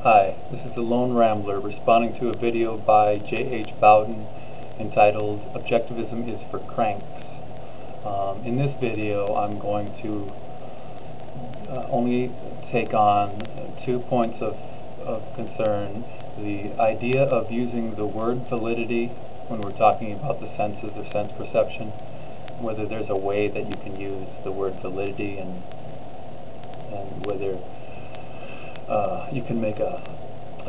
Hi, this is the Lone Rambler responding to a video by J.H. Bowden entitled Objectivism is for Cranks. In this video I'm going to only take on 2 points of concern: the idea of using the word validity when we're talking about the senses or sense perception, whether there's a way that you can use the word validity, and whether you can make a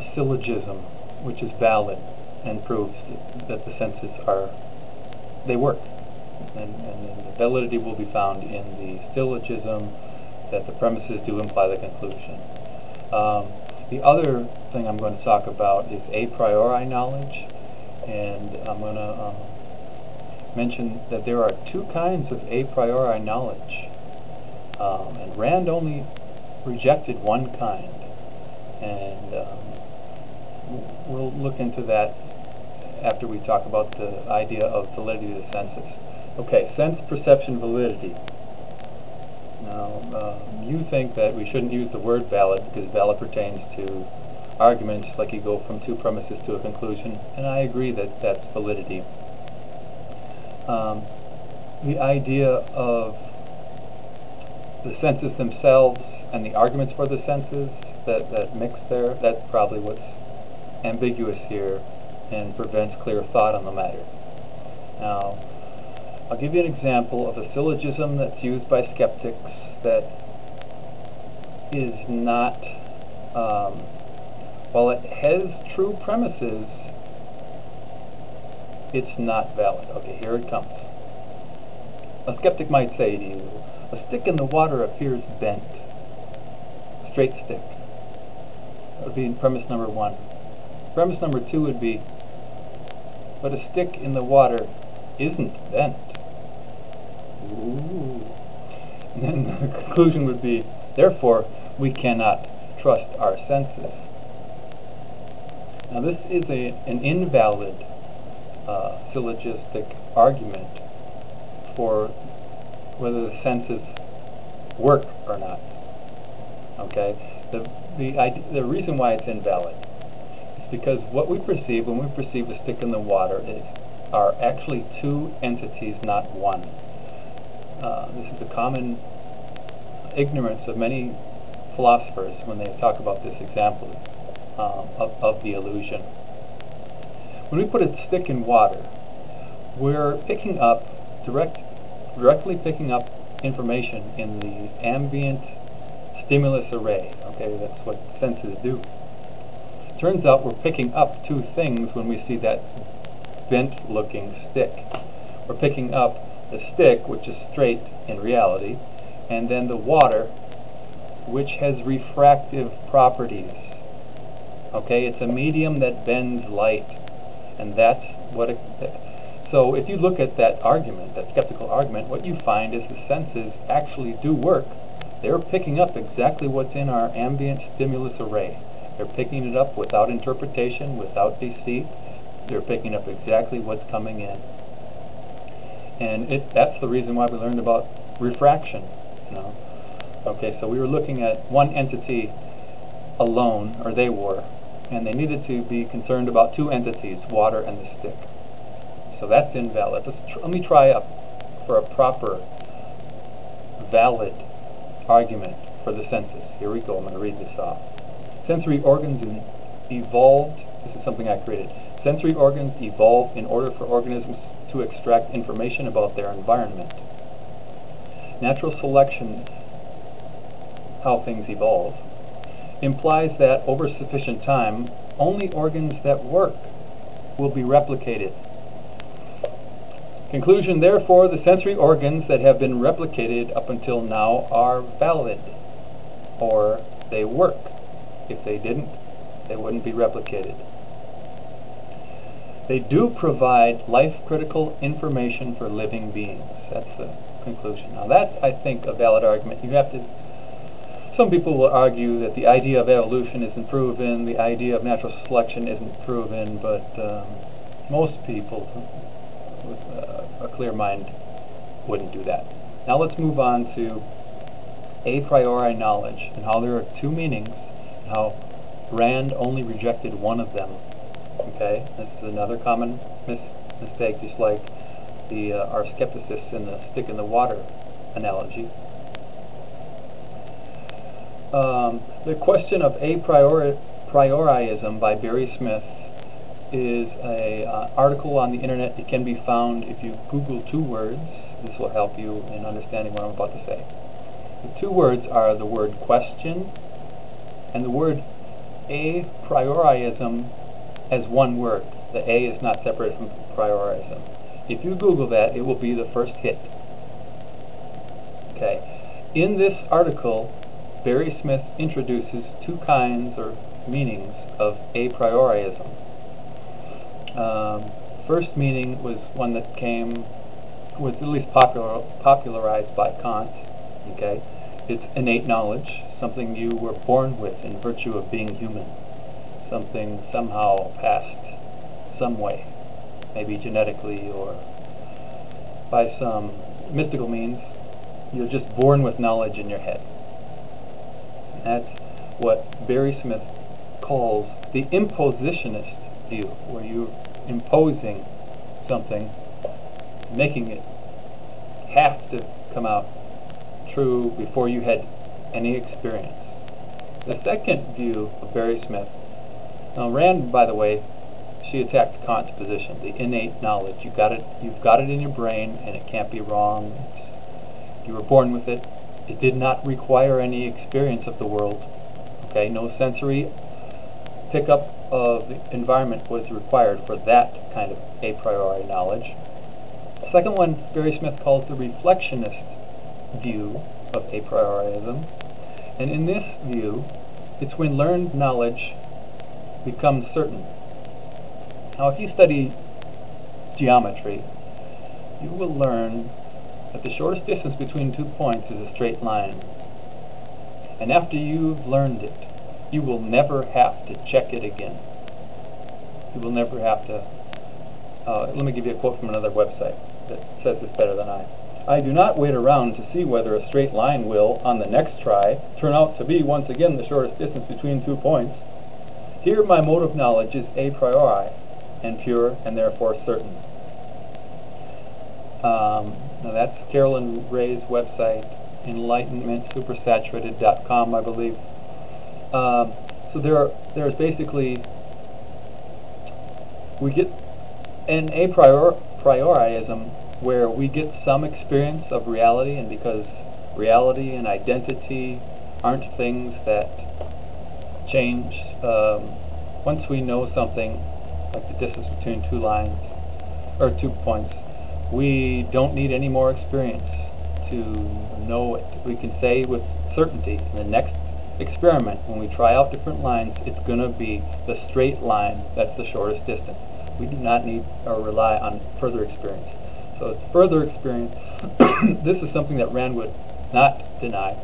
syllogism which is valid and proves that the senses they work, and the validity will be found in the syllogism that the premises do imply the conclusion. The other thing I'm going to talk about is a priori knowledge, and I'm going to mention that there are 2 kinds of a priori knowledge, and Rand only rejected one kind, and we'll look into that after we talk about the idea of validity of the senses. Okay, sense perception validity. Now, you think that we shouldn't use the word valid because valid pertains to arguments like you go from 2 premises to a conclusion, and I agree that that's validity. The idea of the senses themselves and the arguments for the senses that mix there, that's probably what's ambiguous here and prevents clear thought on the matter. Now, I'll give you an example of a syllogism that's used by skeptics that is not, while it has true premises, it's not valid. Okay, here it comes. A skeptic might say to you, a stick in the water appears bent. A straight stick. That would be premise number 1. Premise number 2 would be, but a stick in the water isn't bent. Ooh. And then the conclusion would be, therefore, we cannot trust our senses. Now this is an invalid syllogistic argument for whether the senses work or not. Okay, the reason why it's invalid is because what we perceive when we perceive a stick in the water are actually 2 entities, not one. This is a common ignorance of many philosophers when they talk about this example of the illusion. When we put a stick in water, we're picking up directly picking up information in the ambient stimulus array. Okay, that's what senses do. Turns out we're picking up 2 things when we see that bent looking stick. We're picking up the stick, which is straight in reality, and then the water, which has refractive properties. Okay, it's a medium that bends light, and that's what so if you look at that argument, that skeptical argument, what you find is the senses actually do work. They're picking up exactly what's in our ambient stimulus array. They're picking it up without interpretation, without deceit. They're picking up exactly what's coming in. And that's the reason why we learned about refraction. Okay, so we were looking at one entity alone, or they were, and they needed to be concerned about 2 entities, water and the stick. So that's invalid. Let me try for a proper, valid argument for the senses. Here we go. I'm going to read this off. Sensory organs evolved. This is something I created. Sensory organs evolved in order for organisms to extract information about their environment. Natural selection, how things evolve, implies that over sufficient time, only organs that work will be replicated. Conclusion, therefore, the sensory organs that have been replicated up until now are valid, or they work. If they didn't, they wouldn't be replicated. They do provide life-critical information for living beings. That's the conclusion. Now that's, I think, a valid argument. Some people will argue that the idea of evolution isn't proven, the idea of natural selection isn't proven, but most people with a clear mind wouldn't do that. Now let's move on to a priori knowledge and how there are two meanings, and how Rand only rejected one of them. Okay, this is another common mistake, just like our skepticists in the stick in the water analogy. The question of a priorism by Barry Smith is an article on the internet. It can be found if you Google 2 words. This will help you in understanding what I'm about to say. The 2 words are the word question and the word a priorism as one word. The A is not separated from priorism. If you Google that, it will be the first hit. Okay. In this article, Barry Smith introduces 2 kinds or meanings of a priorism. First meaning was one that was at least popularized by Kant. Okay, it's innate knowledge, something you were born with in virtue of being human, something somehow passed some way, maybe genetically or by some mystical means. You're just born with knowledge in your head. That's what Barry Smith calls the impositionist view, where you're imposing something, making it have to come out true before you had any experience. The second view of Barry Smith, now Rand, by the way, she attacked Kant's position, the innate knowledge. You've got it in your brain, and it can't be wrong. You were born with it. It did not require any experience of the world. Okay, no sensory pickup of the environment was required for that kind of a priori knowledge. The second one, Barry Smith calls the reflectionist view of a priorism. And in this view, it's when learned knowledge becomes certain. Now, if you study geometry, you will learn that the shortest distance between 2 points is a straight line. And after you've learned it, you will never have to check it again. You will never have to... let me give you a quote from another website that says this better than I. I do not wait around to see whether a straight line will, on the next try, turn out to be once again the shortest distance between 2 points. Here my mode of knowledge is a priori, and pure, and therefore certain. Now that's Carolyn Ray's website, enlightenmentsupersaturated.com, I believe. So there's basically, we get an a priorism where we get some experience of reality, and because reality and identity aren't things that change, once we know something, like the distance between 2 lines, or 2 points, we don't need any more experience to know it. We can say with certainty, in the next experiment, when we try out different lines, it's going to be the straight line that's the shortest distance. We do not need or rely on further experience. So it's further experience. This is something that Rand would not deny,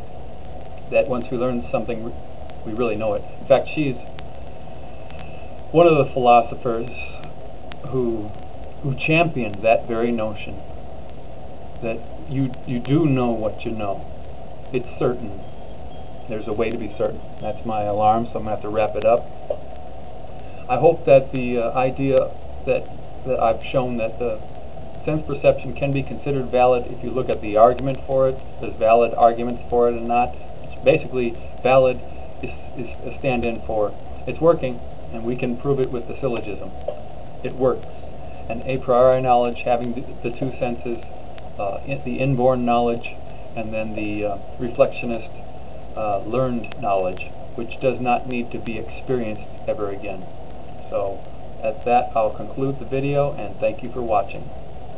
that once we learn something, we really know it. In fact, she's one of the philosophers who championed that very notion, that you do know what you know. It's certain. There's a way to be certain. That's my alarm, so I'm going to have to wrap it up. I hope that the idea that I've shown that the sense perception can be considered valid if you look at the argument for it. There's valid arguments for it and not. Basically, valid is a stand-in for it's working, and we can prove it with the syllogism. It works. And a priori knowledge, having the 2 senses, the inborn knowledge, and then the reflectionist learned knowledge, which does not need to be experienced ever again. So at that, I'll conclude the video, and thank you for watching.